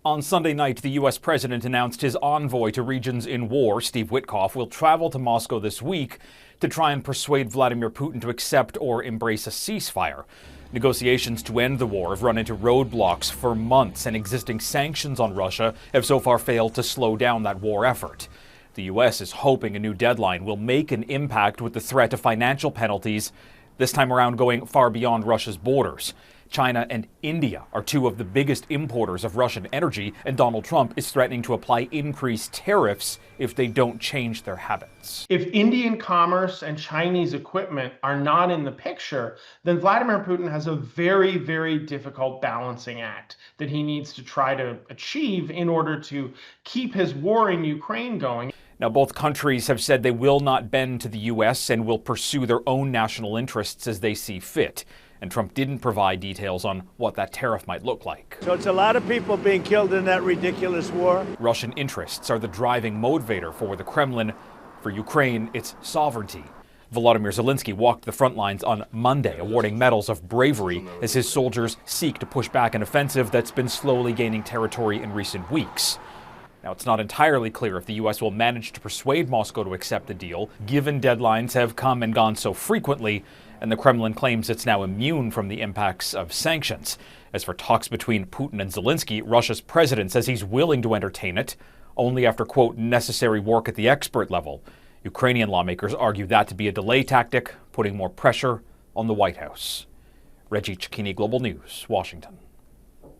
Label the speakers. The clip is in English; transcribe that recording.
Speaker 1: On Sunday night, the U.S. president announced his envoy to regions in war, Steve Witkoff, will travel to Moscow this week to try and persuade Vladimir Putin to accept or embrace a ceasefire. Negotiations to end the war have run into roadblocks for months, and existing sanctions on Russia have so far failed to slow down that war effort. The U.S. is hoping a new deadline will make an impact with the threat of financial penalties, this time around going far beyond Russia's borders. China and India are two of the biggest importers of Russian energy, and Donald Trump is threatening to apply increased tariffs if they don't change their habits.
Speaker 2: If Indian commerce and Chinese equipment are not in the picture, then Vladimir Putin has a very, very difficult balancing act that he needs to try to achieve in order to keep his war in Ukraine going.
Speaker 1: Now, both countries have said they will not bend to the U.S. and will pursue their own national interests as they see fit. And Trump didn't provide details on what that tariff might look like.
Speaker 3: So it's a lot of people being killed in that ridiculous war.
Speaker 1: Russian interests are the driving motivator for the Kremlin. For Ukraine, it's sovereignty. Volodymyr Zelensky walked the front lines on Monday, awarding medals of bravery as his soldiers seek to push back an offensive that's been slowly gaining territory in recent weeks. Now, it's not entirely clear if the U.S. will manage to persuade Moscow to accept the deal, given deadlines have come and gone so frequently, and the Kremlin claims it's now immune from the impacts of sanctions. As for talks between Putin and Zelensky, Russia's president says he's willing to entertain it, only after, quote, necessary work at the expert level. Ukrainian lawmakers argue that to be a delay tactic, putting more pressure on the White House. Reggie Cecchini, Global News, Washington.